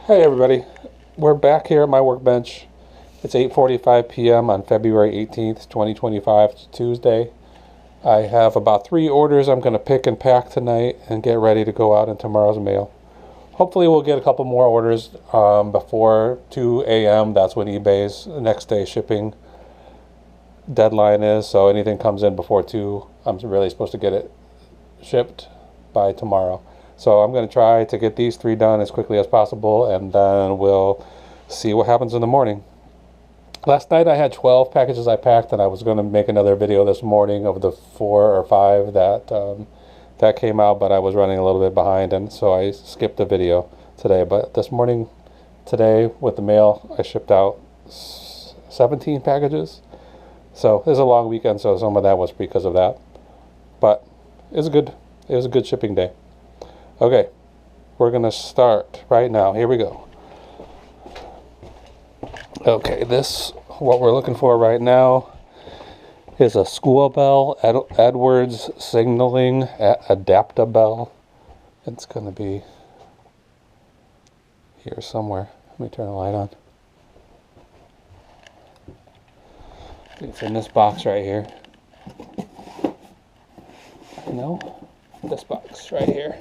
Hey everybody, we're back here at my workbench. It's 8:45 p.m. on February 18th, 2025, Tuesday. I have about 3 orders I'm going to pick and pack tonight and get ready to go out in tomorrow's mail. Hopefully we'll get a couple more orders before 2 a.m. That's when eBay's next day shipping deadline is, so anything comes in before 2, I'm really supposed to get it shipped by tomorrow. So I'm going to try to get these 3 done as quickly as possible, and then we'll see what happens in the morning. Last night I had 12 packages I packed, and I was going to make another video this morning of the 4 or 5 that came out, but I was running a little bit behind, and so I skipped the video today. But this morning, today, with the mail, I shipped out 17 packages. So it was a long weekend, so some of that was because of that. But it was a good shipping day. Okay, we're gonna start right now. Here we go. Okay, what we're looking for right now is a school bell, Edwards signaling adaptable. It's gonna be here somewhere. Let me turn the light on. It's in this box right here. No, this box right here.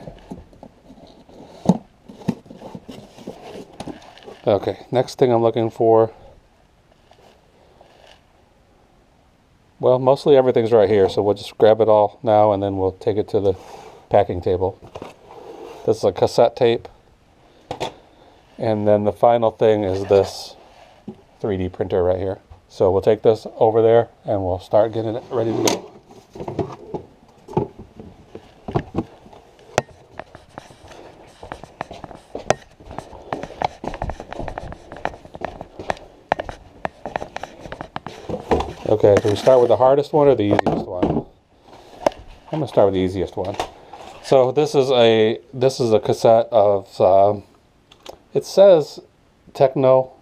Okay, next thing I'm looking for, well, mostly everything's right here, so we'll just grab it all now and then we'll take it to the packing table. This is a cassette tape, and then the final thing is this 3D printer right here. So we'll take this over there and we'll start getting it ready to go. Okay, do we start with the hardest one or the easiest one? I'm gonna start with the easiest one. So this is a cassette of it says techno,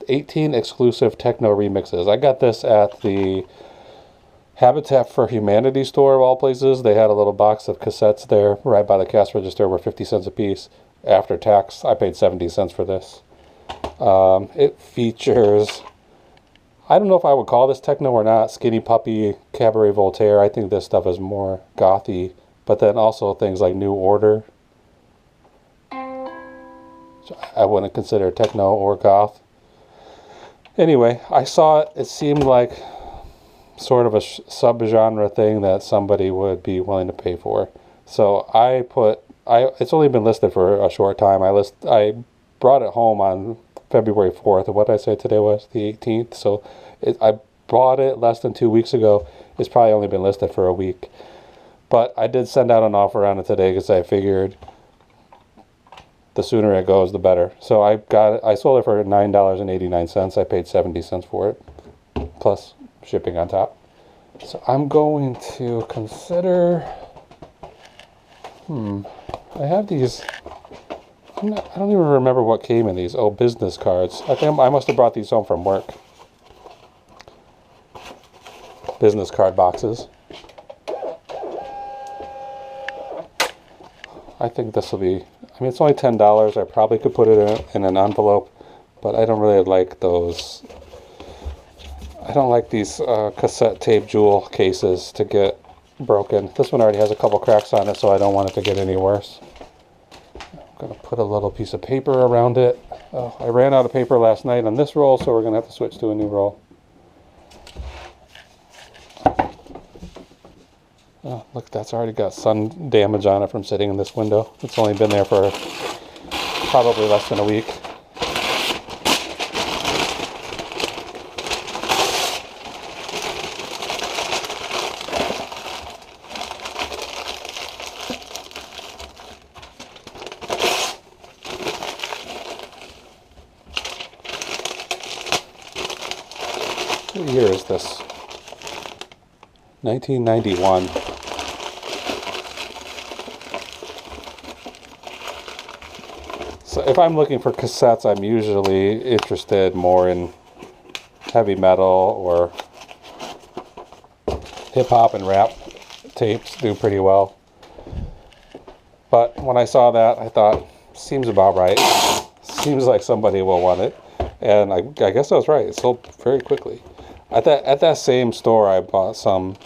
18 exclusive techno remixes. I got this at the Habitat for Humanity store of all places. They had a little box of cassettes there right by the cash register, were 50 cents a piece. After tax, I paid 70 cents for this. It features, I don't know if I would call this techno or not, Skinny Puppy, Cabaret Voltaire. I think this stuff is more gothy, but then also things like New Order. I wouldn't consider techno or goth. Anyway, I saw it. It seemed like sort of a sub-genre thing that somebody would be willing to pay for. So it's only been listed for a short time. I brought it home on February 4th. What did I say today was? The 18th. So I bought it less than 2 weeks ago. It's probably only been listed for a week. But I did send out an offer on it today because I figured the sooner it goes, the better. So I sold it for $9.89. I paid 70 cents for it, plus shipping on top. So I'm going to consider, I have these, I don't even remember what came in these. Oh, business cards. I think I must have brought these home from work. Business card boxes. I think this will be, I mean, it's only $10. I probably could put it in an envelope, but I don't really like those. I don't like these cassette tape jewel cases to get broken. This one already has a couple cracks on it, so I don't want it to get any worse. I'm going to put a little piece of paper around it. I ran out of paper last night on this roll, so we're going to have to switch to a new roll. Oh, look, that's already got sun damage on it from sitting in this window. It's only been there for probably less than a week. What year is this? 1991. So if I'm looking for cassettes, I'm usually interested more in heavy metal or hip hop and rap tapes do pretty well. But when I saw that, I thought seems about right. Seems like somebody will want it. And I guess I was right. It sold very quickly. At that same store, I bought some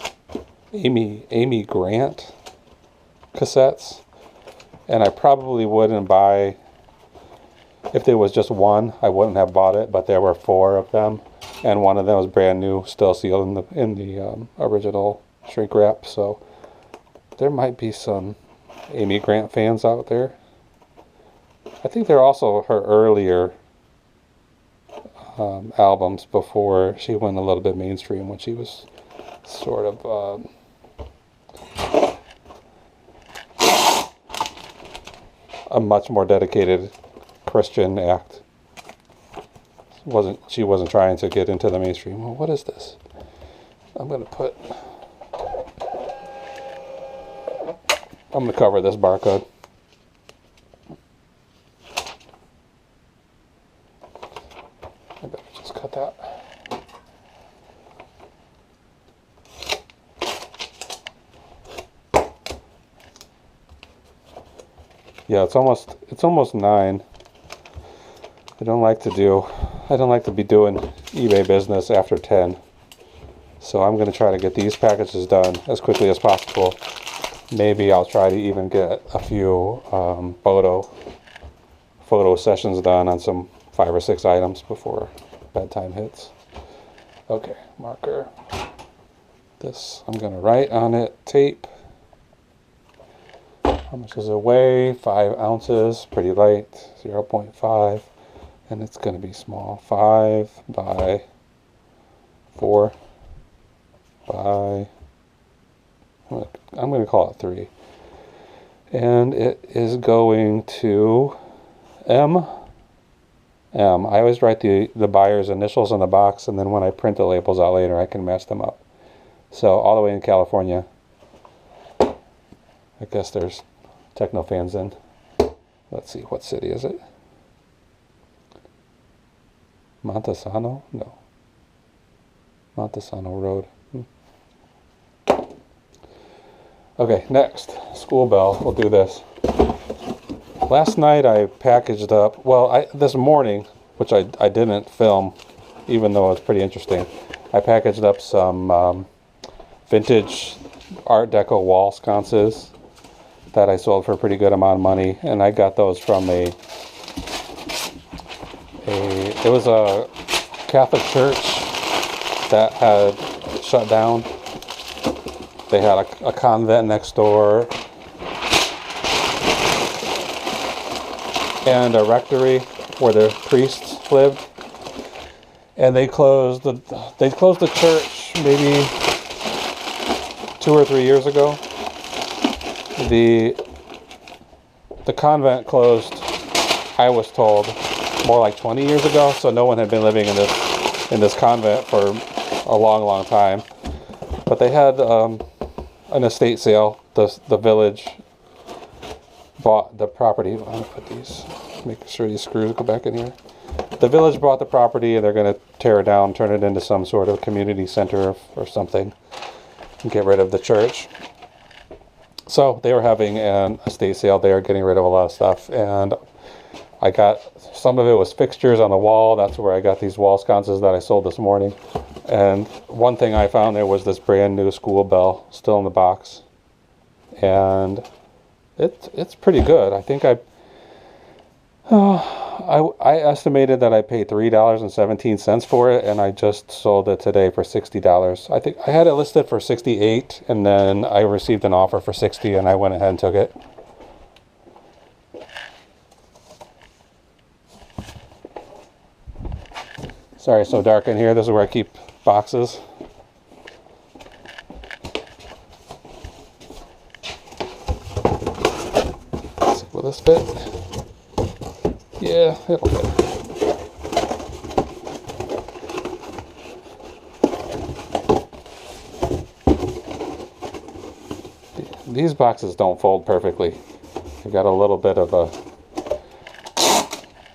Amy Grant cassettes. And I probably wouldn't buy, if there was just one, I wouldn't have bought it. But there were 4 of them. And one of them was brand new, still sealed in the original shrink wrap. So there might be some Amy Grant fans out there. I think they're also her earlier albums before she went a little bit mainstream, when she was sort of a much more dedicated Christian act. She wasn't trying to get into the mainstream. Well, what is this? I'm gonna cover this barcode. I better just cut that. Yeah, it's almost 9. I don't like to be doing eBay business after 10. So I'm going to try to get these packages done as quickly as possible. Maybe I'll try to even get a few photo sessions done on some 5 or 6 items before bedtime hits. Okay, marker. This, I'm going to write on it, tape. How much does it weigh? 5 ounces, pretty light, 0.5. And it's going to be small. 5 by 4 by, I'm going to call it 3. And it is going to M. I always write the buyer's initials on the box, and then when I print the labels out later, I can match them up. So all the way in California. I guess there's techno fans in. Let's see, what city is it? Montesano? No. Montesano Road. Okay, next. School bell. We'll do this. Last night I packaged up, well, this morning, which I didn't film, even though it was pretty interesting, I packaged up some vintage Art Deco wall sconces that I sold for a pretty good amount of money, and I got those from it was a Catholic church that had shut down. They had a convent next door and a rectory where the priests lived, and they closed the church maybe 2 or 3 years ago. The convent closed, I was told, more like 20 years ago, so no one had been living in this convent for a long time. But they had an estate sale. The village bought the property. I'm going to put these, make sure these screws go back in here. The village bought the property, and they're going to tear it down, turn it into some sort of community center or something, and get rid of the church. So they were having an estate sale there, getting rid of a lot of stuff, and I got, some of it was fixtures on the wall. That's where I got these wall sconces that I sold this morning. And one thing I found there was this brand new school bell still in the box, and it's pretty good. I think I estimated that I paid $3.17 for it, and I just sold it today for $60. I think I had it listed for $68, and then I received an offer for $60, and I went ahead and took it. Sorry, it's so dark in here. This is where I keep boxes. Let's see, will this fit? Yeah, it'll fit. These boxes don't fold perfectly. They've got a little bit of a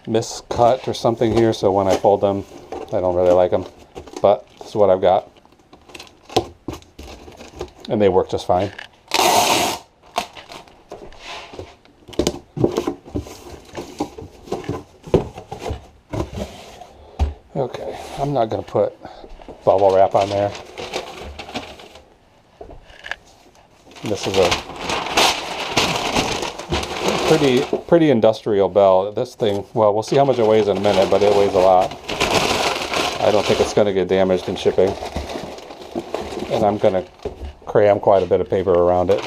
miscut or something here, so when I fold them, I don't really like them. But this is what I've got. And they work just fine. Okay, I'm not going to put bubble wrap on there. This is a pretty industrial bell. This thing, well, we'll see how much it weighs in a minute, but it weighs a lot. I don't think it's going to get damaged in shipping. And I'm going to cram quite a bit of paper around it.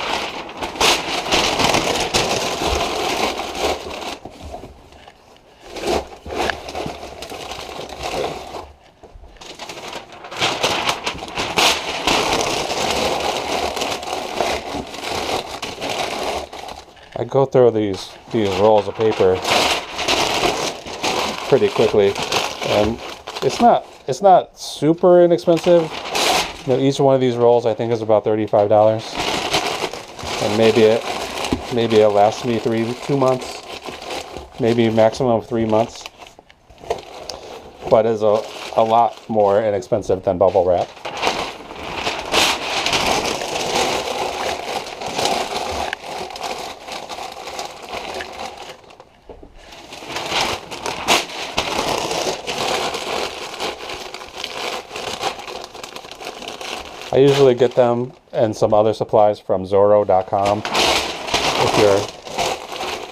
I go through these rolls of paper pretty quickly, and it's not super inexpensive. You know, each one of these rolls I think is about $35, and maybe it lasts me 2 months, maybe maximum of 3 months, but is a lot more inexpensive than bubble wrap. I usually get them and some other supplies from Zorro.com.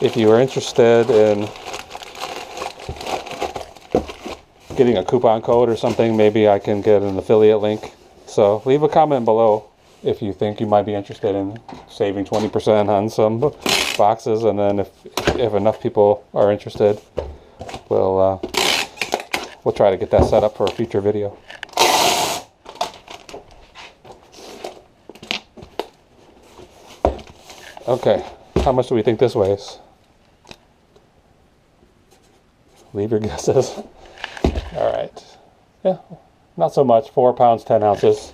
If you're interested in getting a coupon code or something, maybe I can get an affiliate link. So leave a comment below if you think you might be interested in saving 20% on some boxes, and then if enough people are interested, we'll try to get that set up for a future video. Okay, how much do we think this weighs? Leave your guesses. All right. Yeah, not so much. 4 pounds, 10 ounces.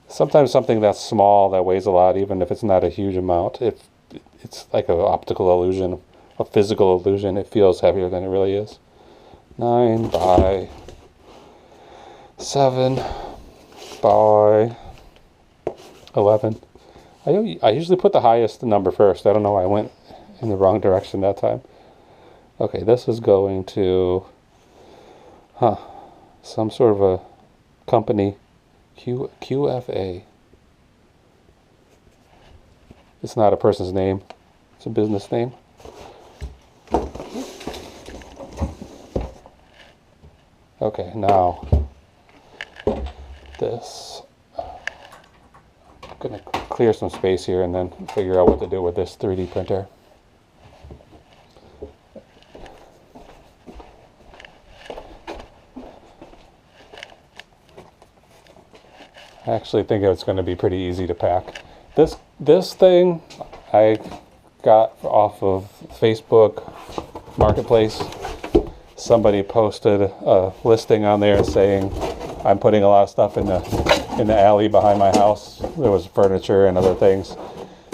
Sometimes something that's small that weighs a lot, even if it's not a huge amount, it's like an optical illusion, a physical illusion. It feels heavier than it really is. 9 by 7 by 11. I usually put the highest number first. I don't know why I went in the wrong direction that time. Okay, this is going to, some sort of a company, QFA. It's not a person's name. It's a business name. Okay, now this. I'm going to clear some space here and then figure out what to do with this 3D printer. I actually think it's going to be pretty easy to pack. This thing I got off of Facebook Marketplace. Somebody posted a listing on there saying I'm putting a lot of stuff in the alley behind my house. There was furniture and other things,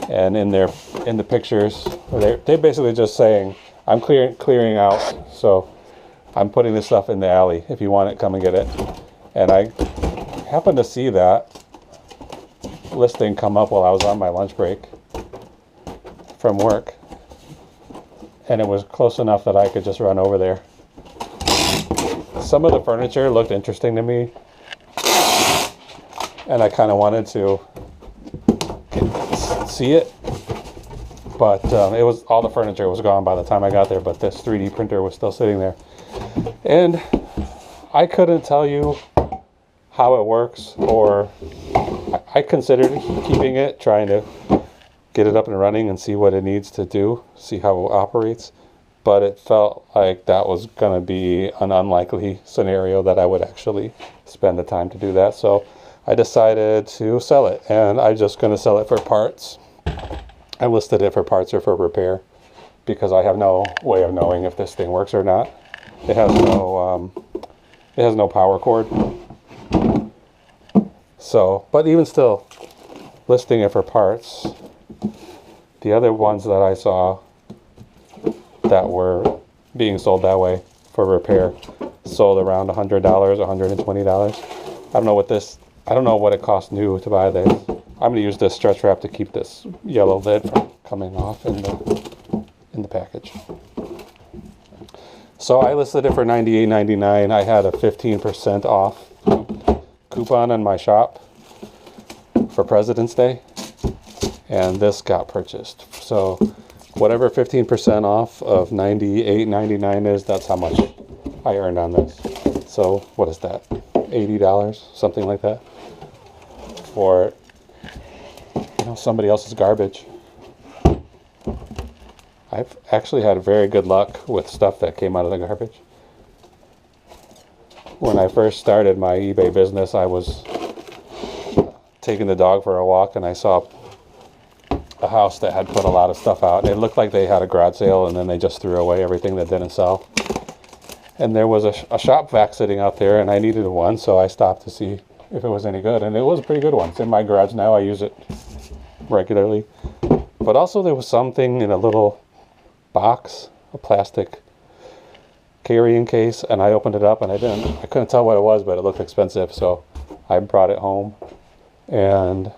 and in the pictures they're basically just saying I'm clearing out, so I'm putting this stuff in the alley. If you want it, come and get it. And I happened to see that listing come up while I was on my lunch break from work, and it was close enough that I could just run over there. Some of the furniture looked interesting to me, and I kind of wanted to see it, but it was all the furniture was gone by the time I got there, but this 3D printer was still sitting there, and I couldn't tell you how it works, or I considered keeping it, trying to get it up and running and see what it needs to do, see how it operates, but it felt like that was going to be an unlikely scenario that I would actually spend the time to do that. So I decided to sell it, and I'm just going to sell it for parts. I listed it for parts or for repair because I have no way of knowing if this thing works or not. It has no power cord. So, but even still, listing it for parts, the other ones that I saw that were being sold that way for repair sold around $100, $120. I don't know what it costs new to buy this. I'm going to use this stretch wrap to keep this yellow lid from coming off in the package. So I listed it for $98.99. I had a 15% off coupon in my shop for President's Day, and this got purchased. So whatever 15% off of $98.99 is, that's how much I earned on this. So what is that? $80, something like that, for somebody else's garbage. I've actually had very good luck with stuff that came out of the garbage. When I first started my eBay business, I was taking the dog for a walk and I saw a house that had put a lot of stuff out. It looked like they had a garage sale and then they just threw away everything that didn't sell. And there was a shop vac sitting out there and I needed one, so I stopped to see if it was any good. And it was a pretty good one. It's in my garage now. I use it regularly. But also there was something in a little box, a plastic carrying case, and I opened it up and I couldn't tell what it was, but it looked expensive, so I brought it home and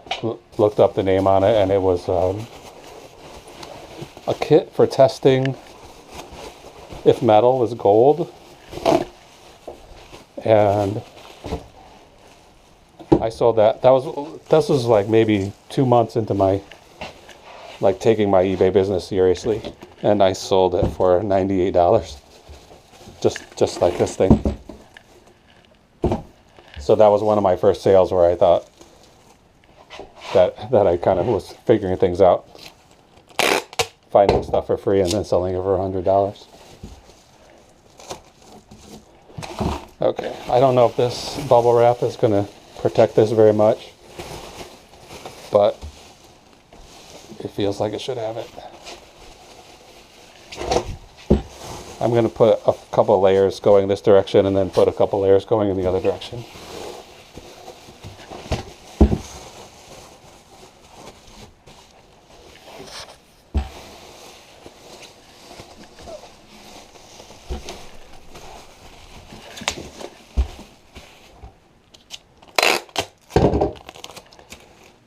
looked up the name on it, and it was a kit for testing if metal is gold. And I sold that. This was like maybe 2 months into my taking my eBay business seriously, and I sold it for $98, just like this thing. So that was one of my first sales where I thought that I kind of was figuring things out, finding stuff for free and then selling it for $100. Okay, I don't know if this bubble wrap is going to protect this very much, but it feels like it should have it. I'm going to put a couple layers going this direction and then put a couple layers going in the other direction.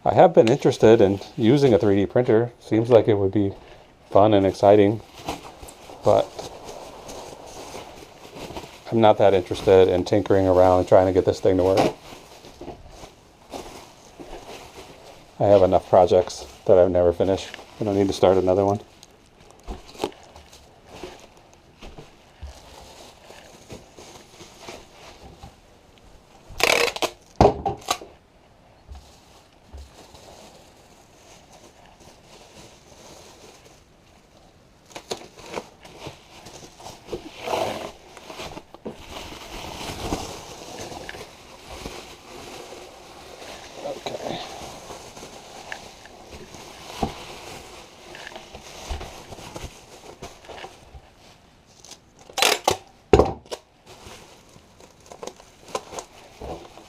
I have been interested in using a 3D printer. Seems like it would be fun and exciting, but I'm not that interested in tinkering around and trying to get this thing to work. I have enough projects that I've never finished. I don't need to start another one.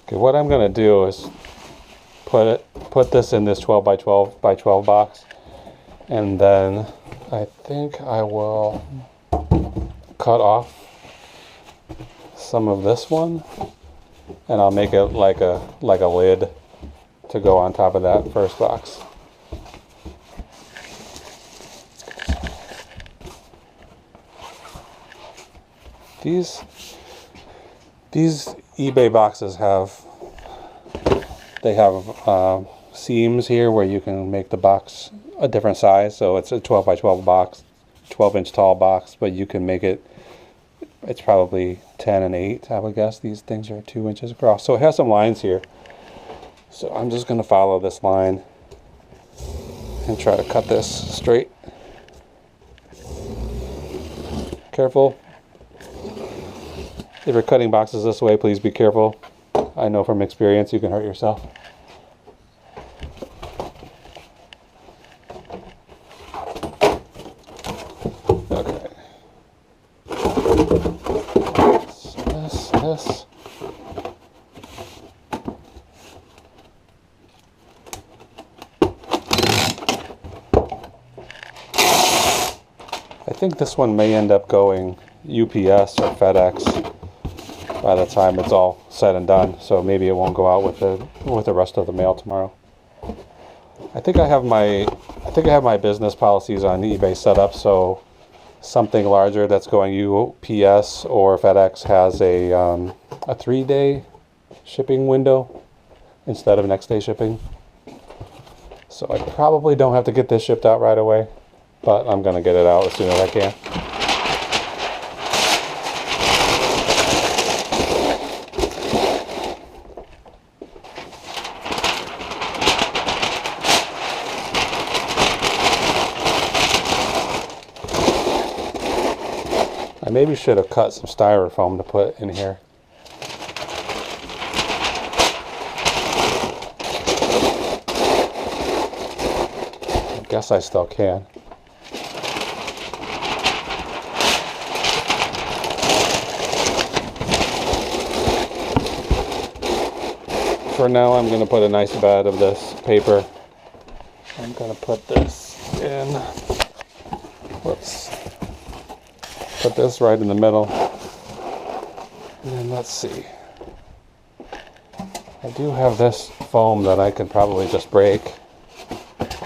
Okay, what I'm going to do is put this in this 12 by 12 by 12 box, and then I think I will cut off some of this one, and I'll make it like a lid to go on top of that first box. These eBay boxes have seams here where you can make the box a different size. So it's a 12 by 12 box, 12-inch tall box, but you can make it, it's probably 10 and 8, I would guess. These things are 2 inches across. So it has some lines here. So I'm just going to follow this line and try to cut this straight. Careful. If you're cutting boxes this way, please be careful. I know from experience you can hurt yourself. Okay. This. I think this one may end up going UPS or FedEx by the time it's all said and done, so maybe it won't go out with the rest of the mail tomorrow. I think I have my business policies on eBay set up so something larger that's going UPS or FedEx has a 3-day shipping window instead of next day shipping. So I probably don't have to get this shipped out right away, but I'm going to get it out as soon as I can. I maybe should have cut some styrofoam to put in here. I guess I still can. For now, I'm going to put a nice bed of this paper. I'm going to put this in. Whoops. Put this right in the middle. And then let's see. I do have this foam that I could probably just break. Let's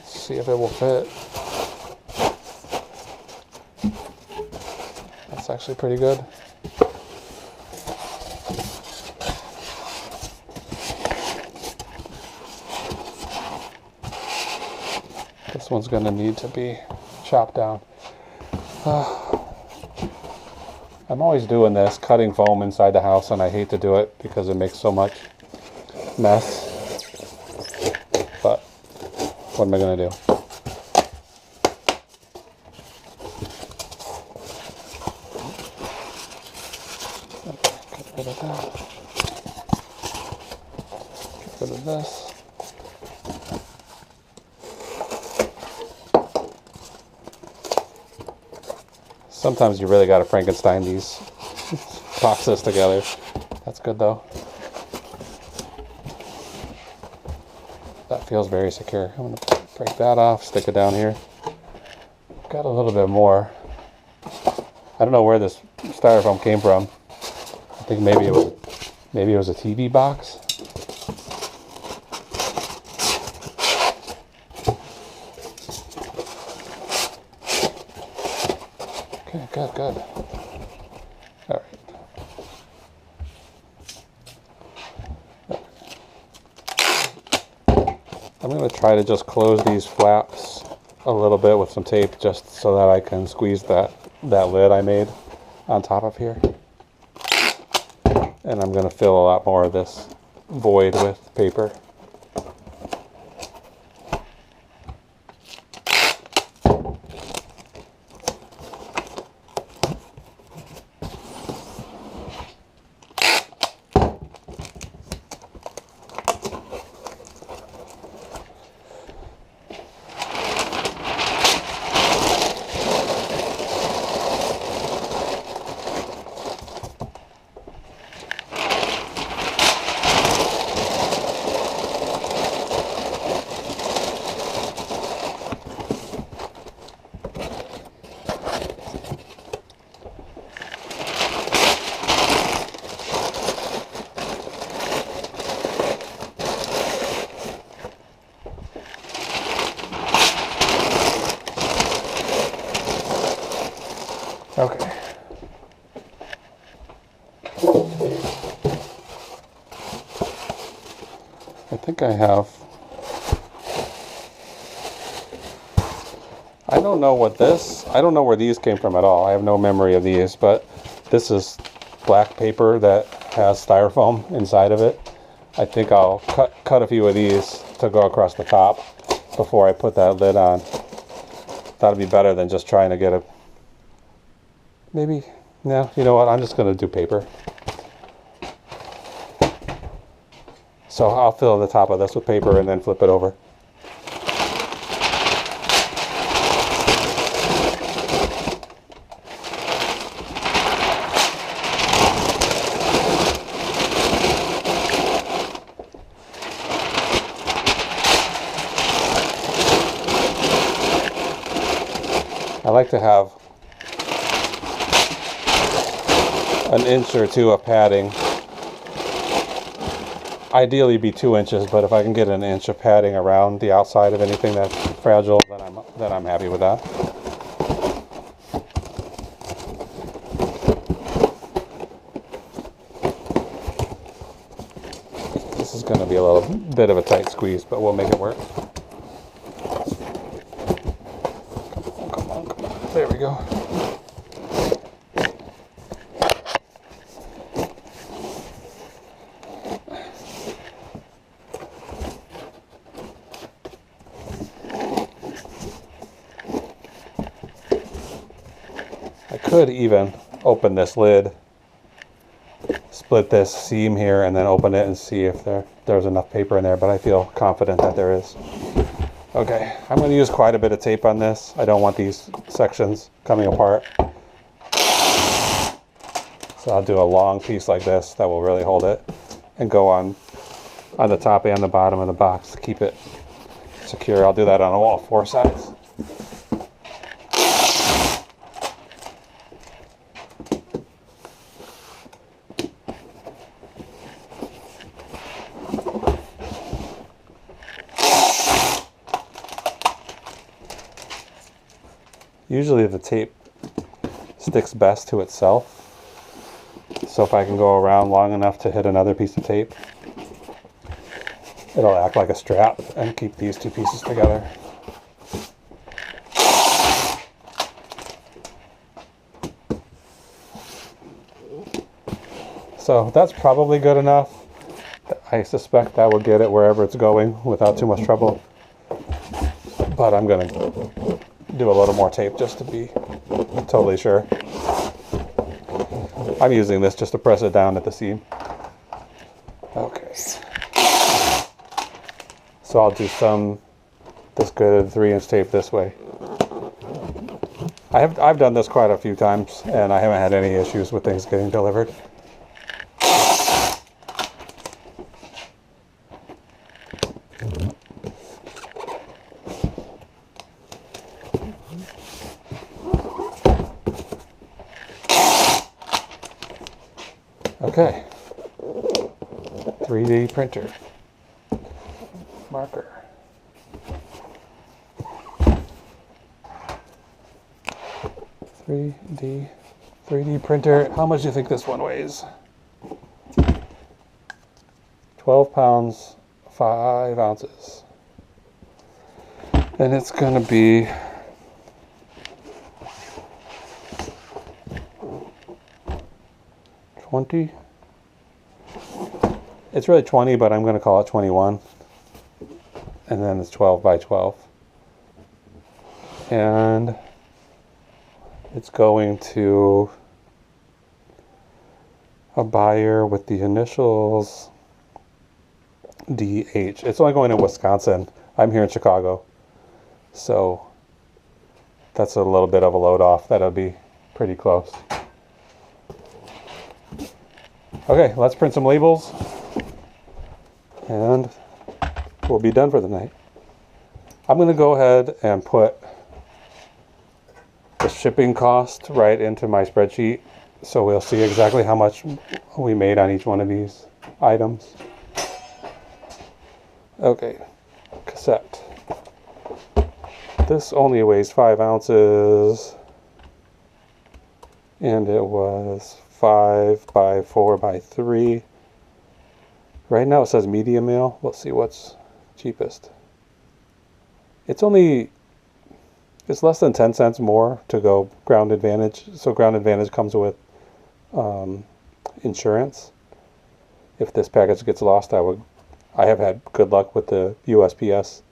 see if it will fit. That's actually pretty good. This one's going to need to be chopped down. I'm always doing this, cutting foam inside the house, and I hate to do it because it makes so much mess. But what am I going to do? Get rid of that. Get rid of this. Sometimes you really got to Frankenstein these boxes together. That's good though. That feels very secure. I'm going to break that off, stick it down here. Got a little bit more. I don't know where this styrofoam came from. I think maybe it was a TV box. Okay, good. All right. I'm going to try to just close these flaps a little bit with some tape just so that I can squeeze that lid I made on top of here. And I'm going to fill a lot more of this void with paper. Okay. I think I have. I don't know where these came from at all. I have no memory of these, but this is black paper that has styrofoam inside of it. I think I'll cut a few of these to go across the top before I put that lid on. That'll be better than just trying to get a... Maybe, no, you know what, I'm just going to do paper. So I'll fill the top of this with paper and then flip it over. I like to have an inch or two of padding. Ideally be 2 inches, but if I can get an inch of padding around the outside of anything that's fragile, then I'm happy with that. going to be a little bit of a tight squeeze, but we'll make it work. Come on, come on. There we go. I could even open this lid, split this seam here, and then open it and see if there's enough paper in there, but I feel confident that there is. Okay, I'm going to use quite a bit of tape on this. I don't want these sections coming apart. So I'll do a long piece like this that will really hold it and go on the top and the bottom of the box to keep it secure. I'll do that on all 4 sides. Usually the tape sticks best to itself, so if I can go around long enough to hit another piece of tape, it'll act like a strap and keep these 2 pieces together. So that's probably good enough. I suspect that will get it wherever it's going without too much trouble, but I'm going to do a little more tape just to be totally sure. I'm using this just to press it down at the seam. Okay. So I'll do this good 3-inch tape this way. I've done this quite a few times and I haven't had any issues with things getting delivered. Okay, 3D printer, marker. Three D printer. How much do you think this one weighs? 12 pounds, 5 ounces. And it's gonna be $20. It's really 20, but I'm going to call it 21. And then it's 12 by 12. And it's going to a buyer with the initials DH. It's only going to Wisconsin. I'm here in Chicago. So that's a little bit of a load off. That'll be pretty close. Okay, let's print some labels and we'll be done for the night. I'm going to go ahead and put the shipping cost right into my spreadsheet so we'll see exactly how much we made on each one of these items. Okay, cassette. This only weighs 5 ounces and it was 5 by 4 by 3. Right now it says medium mail. Let's see what's cheapest. It's less than 10 cents more to go Ground Advantage. So Ground Advantage comes with insurance. If this package gets lost, I have had good luck with the USPS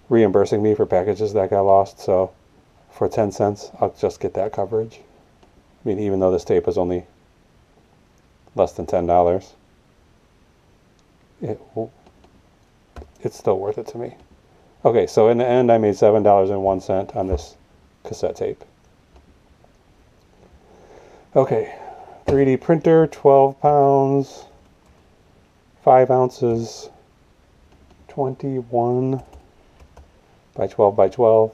reimbursing me for packages that got lost. So for 10 cents, I'll just get that coverage. I mean, even though this tape is only less than $10, it's still worth it to me. Okay, so in the end, I made $7.01 on this cassette tape. Okay, 3D printer, 12 pounds, 5 ounces, 21 by 12 by 12.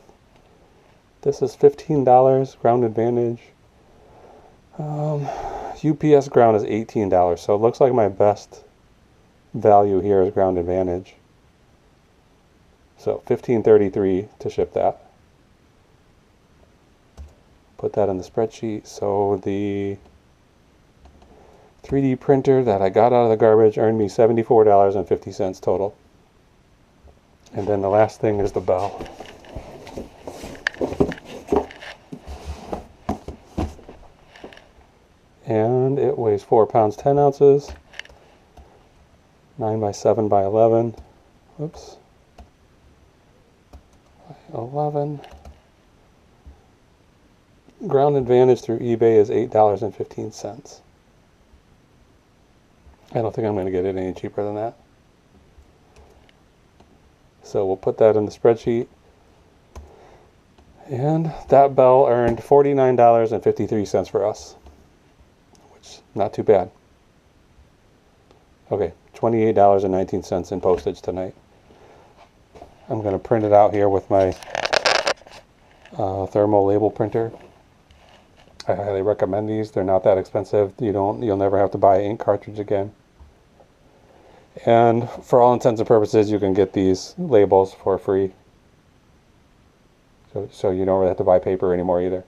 This is $15, Ground Advantage. UPS Ground is $18, so it looks like my best value here is Ground Advantage. So $15.33 to ship that. Put that in the spreadsheet. So the 3D printer that I got out of the garbage earned me $74.50 total. And then the last thing is the bell. And it weighs 4 pounds 10 ounces, 9 by 7 by 11. Oops. 11. Ground Advantage through eBay is $8.15. I don't think I'm going to get it any cheaper than that. So we'll put that in the spreadsheet. And that bell earned $49.53 for us, which not too bad. Okay, $28.19 in postage tonight. I'm going to print it out here with my thermal label printer. I highly recommend these. They're not that expensive. You'll never have to buy an ink cartridge again. And for all intents and purposes, you can get these labels for free. So you don't really have to buy paper anymore either.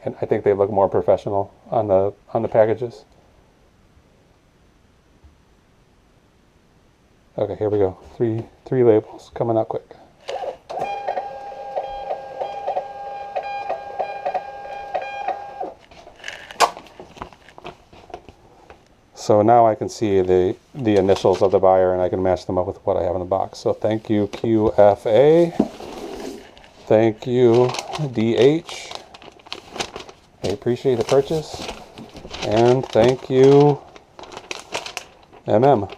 And I think they look more professional on the packages. Okay, here we go. Three labels coming out quick. So now I can see the initials of the buyer, and I can match them up with what I have in the box. So thank you QFA, thank you DH, I appreciate the purchase, and thank you MM.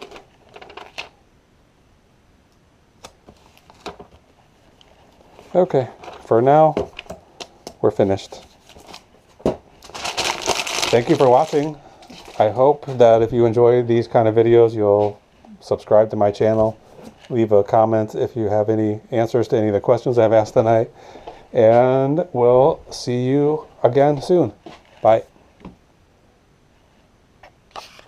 Okay, for now, we're finished. Thank you for watching. I hope that if you enjoy these kind of videos, you'll subscribe to my channel. Leave a comment if you have any answers to any of the questions I've asked tonight. And we'll see you again soon. Bye.